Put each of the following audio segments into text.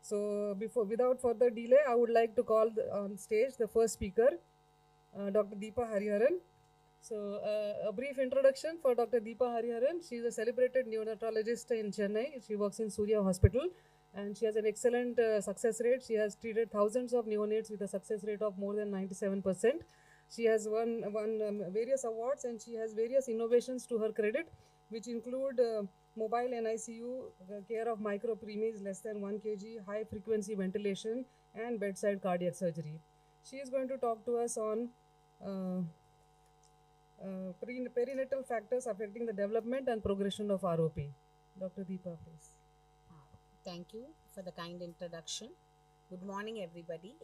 So, without further delay, I would like to call on stage the first speaker, Dr. Deepa Hariharan. So, a brief introduction for Dr. Deepa Hariharan. She is a celebrated neonatologist in Chennai. She works in Surya Hospital and she has an excellent success rate. She has treated thousands of neonates with a success rate of more than 97%. She has won various awards and she has various innovations to her credit, which include mobile NICU, care of micropreemies less than 1 kg, high frequency ventilation, and bedside cardiac surgery. She is going to talk to us on uh, perinatal factors affecting the development and progression of ROP. Dr. Deepa, please. Thank you for the kind introduction. Good morning, everybody.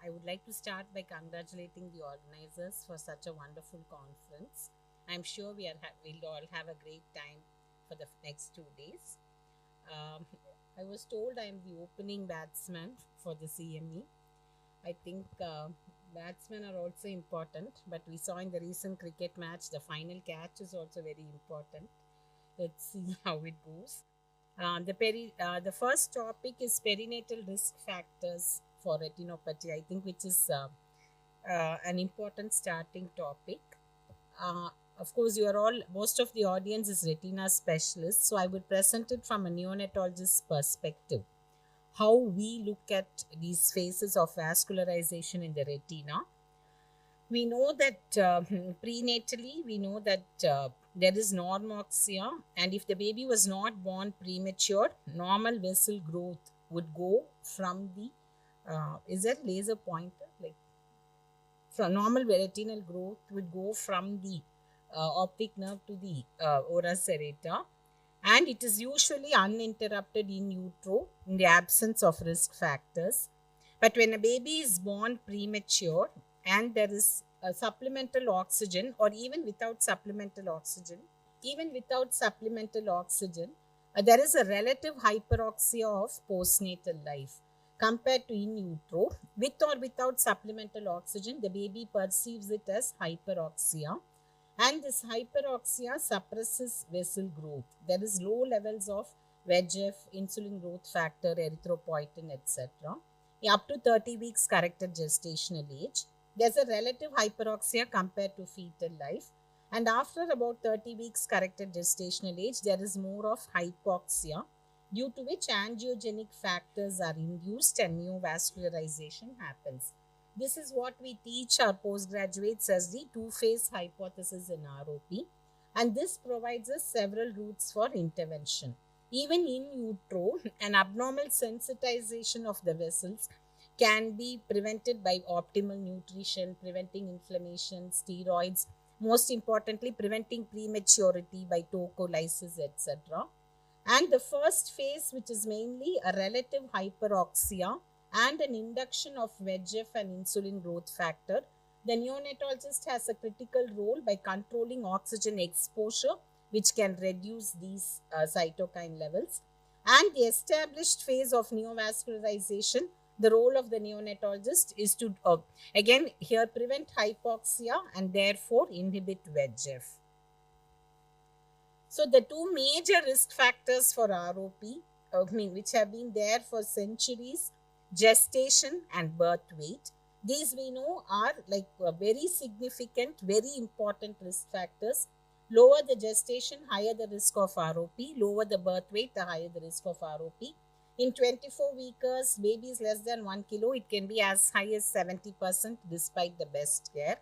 I would like to start by congratulating the organizers for such a wonderful conference. I'm sure we'll all have a great time for the next 2 days. Um, I was told I am the opening batsman for the CME. I think batsmen are also important, but we saw in the recent cricket match the final catch is also very important. Let's see how it goes. The first topic is perinatal risk factors for retinopathy, I think, which is an important starting topic. Uh, of course, most of the audience is retina specialists, so I would present it from a neonatologist's perspective. How we look at these phases of vascularization in the retina. We know that prenatally, we know that there is normoxia, and if the baby was not born premature, normal vessel growth would go from the is that laser pointer, like from normal retinal growth would go from the optic nerve to the ora serrata, and it is usually uninterrupted in utero in the absence of risk factors. But when a baby is born premature and there is a supplemental oxygen, or even without supplemental oxygen, there is a relative hyperoxia of postnatal life compared to in utero. With or without supplemental oxygen, the baby perceives it as hyperoxia, and this hyperoxia suppresses vessel growth. There is low levels of VEGF, insulin growth factor, erythropoietin, etc. Up to 30 weeks corrected gestational age. There's a relative hyperoxia compared to fetal life. And after about 30 weeks corrected gestational age, there is more of hypoxia, due to which angiogenic factors are induced and neovascularization happens. This is what we teach our postgraduates as the two-phase hypothesis in ROP, and this provides us several routes for intervention. Even in utero, an abnormal sensitization of the vessels can be prevented by optimal nutrition, preventing inflammation, steroids, most importantly, preventing prematurity by tocolysis, etc. And the first phase, which is mainly a relative hyperoxia and an induction of VEGF and insulin growth factor, the neonatologist has a critical role by controlling oxygen exposure, which can reduce these cytokine levels. And the established phase of neovascularization, the role of the neonatologist is to, again, here prevent hypoxia and therefore inhibit VEGF. So the two major risk factors for ROP, which have been there for centuries, gestation and birth weight. These we know are like very significant, very important risk factors. Lower the gestation, higher the risk of ROP. Lower the birth weight, the higher the risk of ROP. In 24 weekers, babies less than 1 kilo, it can be as high as 70% despite the best care.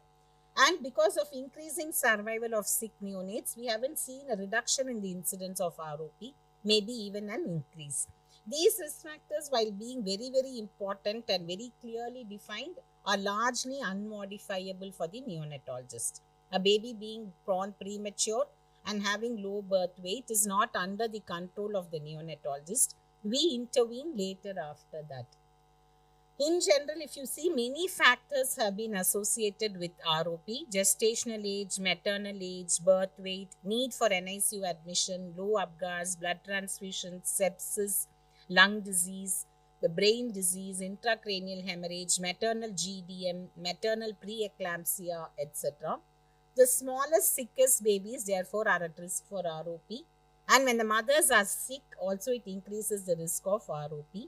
And because of increasing survival of sick neonates, we haven't seen a reduction in the incidence of ROP, maybe even an increase. These risk factors, while being very, very important and very clearly defined, are largely unmodifiable for the neonatologist. A baby being born premature and having low birth weight is not under the control of the neonatologist. We intervene later after that. In general, if you see, many factors have been associated with ROP: gestational age, maternal age, birth weight, need for NICU admission, low Apgars, blood transfusions, sepsis, lung disease, the brain disease, intracranial hemorrhage, maternal GDM, maternal preeclampsia, etc. The smallest, sickest babies, therefore, are at risk for ROP. And when the mothers are sick, also it increases the risk of ROP.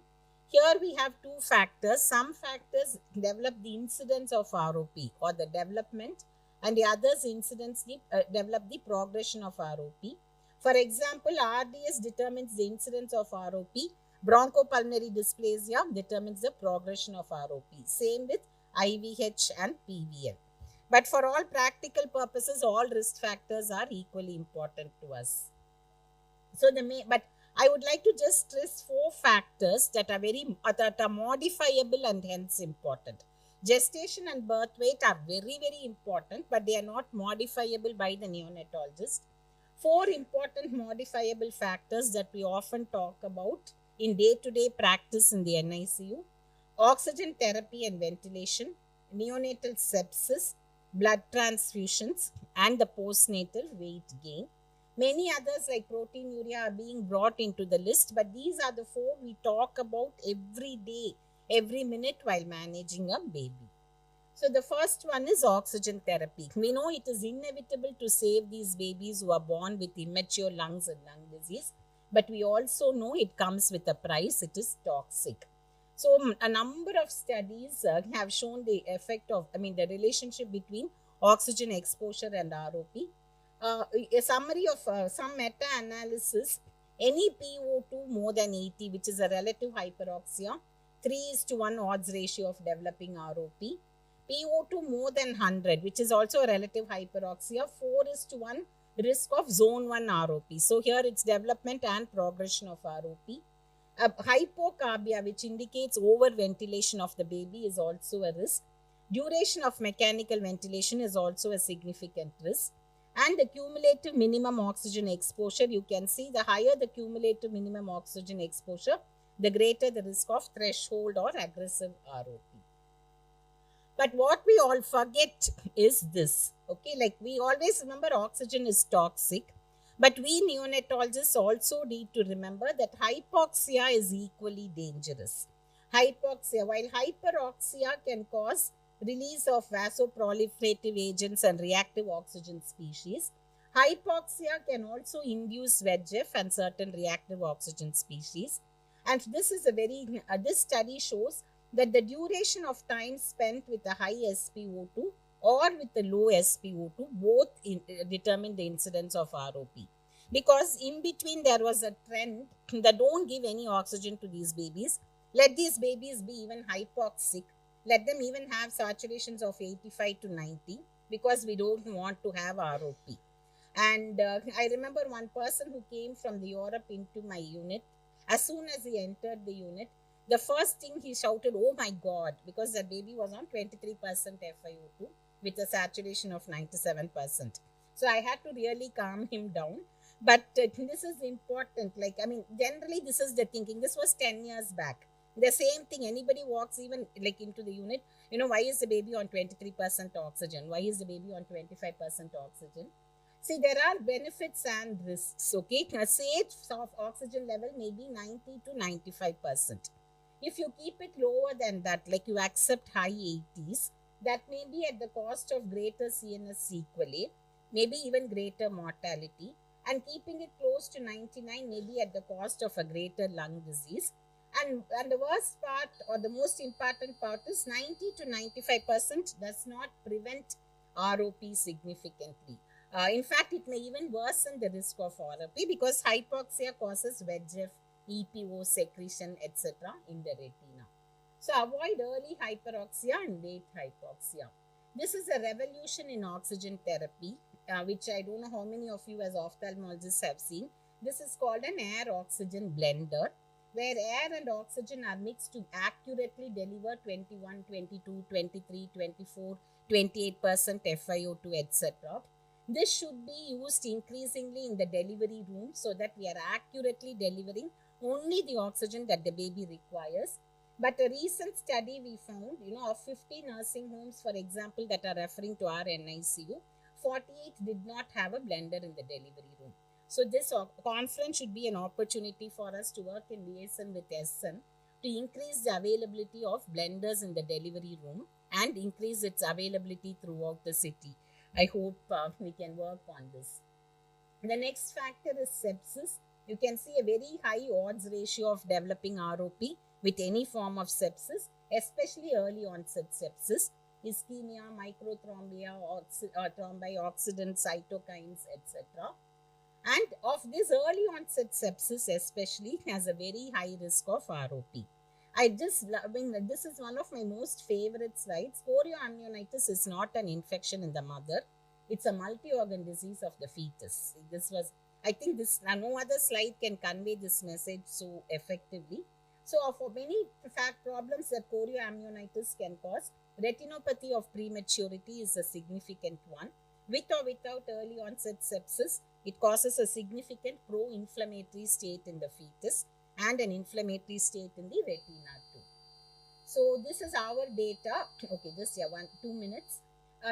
Here we have two factors. Some factors develop the incidence of ROP or the development, and the others incidence develop the progression of ROP. For example, RDS determines the incidence of ROP. Bronchopulmonary dysplasia determines the progression of ROP. Same with IVH and PVL. But for all practical purposes, all risk factors are equally important to us. But I would like to just stress four factors that are modifiable and hence important. Gestation and birth weight are very, very important, but they are not modifiable by the neonatologist. Four important modifiable factors that we often talk about in day-to-day practice in the NICU: oxygen therapy and ventilation, neonatal sepsis, blood transfusions, and the postnatal weight gain. Many others like proteinuria are being brought into the list, but these are the four we talk about every day, every minute while managing a baby. So the first one is oxygen therapy. We know it is inevitable to save these babies who are born with immature lungs and lung disease, but we also know it comes with a price. It is toxic. So a number of studies have shown the effect of, the relationship between oxygen exposure and ROP. A summary of some meta-analysis: any PO2 more than 80, which is a relative hyperoxia, 3:1 odds ratio of developing ROP. PO2 more than 100, which is also a relative hyperoxia, 4:1 risk of zone 1 ROP. So here it's development and progression of ROP. Hypocarbia, which indicates over-ventilation of the baby, is also a risk. Duration of mechanical ventilation is also a significant risk. And the cumulative minimum oxygen exposure, you can see the higher the cumulative minimum oxygen exposure, the greater the risk of threshold or aggressive ROP. But what we all forget is this, okay? Like, we always remember oxygen is toxic, but we neonatologists also need to remember that hypoxia is equally dangerous. Hypoxia, while hyperoxia can cause release of vasoproliferative agents and reactive oxygen species, hypoxia can also induce VEGF and certain reactive oxygen species. And this study shows that the duration of time spent with a high SpO2 or with a low SpO2 both determine the incidence of ROP. Because in between there was a trend that don't give any oxygen to these babies. Let these babies be even hypoxic. Let them even have saturations of 85 to 90 because we don't want to have ROP. And I remember one person who came from the Europe into my unit. As soon as he entered the unit, the first thing he shouted, "Oh my God," because the baby was on 23% FiO2 with a saturation of 97%. So I had to really calm him down. But this is important. Generally, this is the thinking. This was 10 years back. The same thing, anybody walks even into the unit, why is the baby on 23% oxygen? Why is the baby on 25% oxygen? See, there are benefits and risks, okay? A safe oxygen level may be 90 to 95%. If you keep it lower than that, like you accept high 80s, that may be at the cost of greater CNS sequelae, maybe even greater mortality, and keeping it close to 99 may be at the cost of a greater lung disease. And the worst part, or the most important part, is 90 to 95% does not prevent ROP significantly. In fact, it may even worsen the risk of ROP because hypoxia causes VEGF, EPO secretion, etc. in the retina. So avoid early hyperoxia and late hypoxia. This is a revolution in oxygen therapy, which I don't know how many of you as ophthalmologists have seen. This is called an air-oxygen blender, where air and oxygen are mixed to accurately deliver 21, 22, 23, 24, 28% FiO2, etc. This should be used increasingly in the delivery room so that we are accurately delivering only the oxygen that the baby requires. But a recent study we found, of 50 nursing homes, for example, that are referring to our NICU, 48 did not have a blender in the delivery room. So this conference should be an opportunity for us to work in liaison with SN to increase the availability of blenders in the delivery room and increase its availability throughout the city. I hope we can work on this. The next factor is sepsis. you can see a very high odds ratio of developing ROP with any form of sepsis, especially early onset sepsis, ischemia, microthrombia, thrombi, oxidant cytokines, etc. And of this early onset sepsis, especially, has a very high risk of ROP. This is one of my most favorite slides. Chorioamnionitis is not an infection in the mother. It's a multi-organ disease of the fetus. I think no other slide can convey this message so effectively. So for many problems that chorioamnionitis can cause, retinopathy of prematurity is a significant one. With or without early onset sepsis, it causes a significant pro-inflammatory state in the fetus and an inflammatory state in the retina too. So this is our data. Okay, just 2 minutes.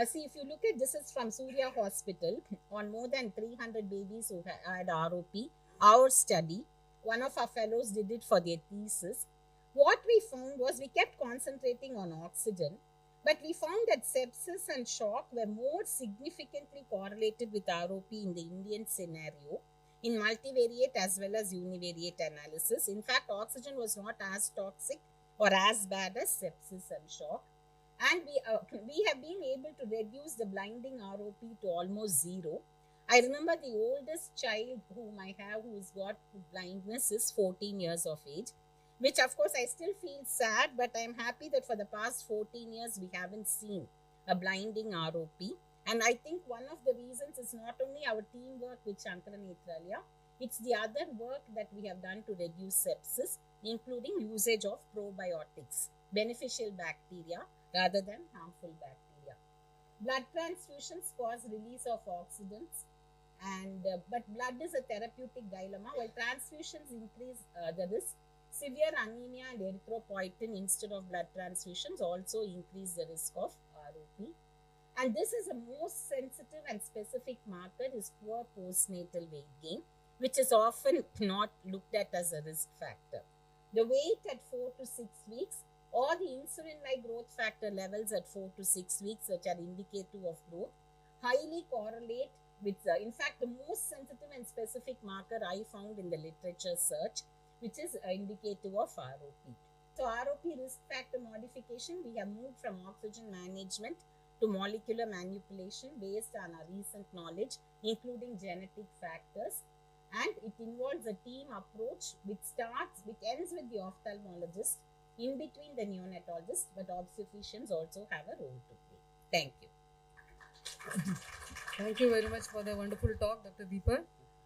See, if you look at this is from Surya Hospital on more than 300 babies who had ROP. Our study, one of our fellows did it for their thesis. What we found was we kept concentrating on oxygen, but we found that sepsis and shock were more significantly correlated with ROP in the Indian scenario in multivariate as well as univariate analysis. In fact, oxygen was not as toxic or as bad as sepsis and shock. And we have been able to reduce the blinding ROP to almost zero. I remember the oldest child whom I have who's got blindness is 14 years of age, which of course I still feel sad, but I'm happy that for the past 14 years we haven't seen a blinding ROP. And I think one of the reasons is not only our teamwork with Shankara Netralaya, it's the other work that we have done to reduce sepsis, including usage of probiotics, beneficial bacteria rather than harmful bacteria. Blood transfusions cause release of oxidants, but blood is a therapeutic dilemma. While transfusions increase the risk, severe anemia and erythropoietin instead of blood transfusions also increase the risk of ROP. And this is a most sensitive and specific marker is poor postnatal weight gain, which is often not looked at as a risk factor. The weight at 4 to 6 weeks or the insulin-like growth factor levels at 4 to 6 weeks, which are indicative of growth, highly correlate with, in fact, the most sensitive and specific marker I found in the literature search, which is indicative of ROP. So ROP risk factor modification, we have moved from oxygen management to molecular manipulation based on our recent knowledge, including genetic factors. And it involves a team approach which ends with the ophthalmologist, in between the neonatologist, but obstetricians also have a role to play. Thank you. Thank you very much for the wonderful talk, Dr. Deepa.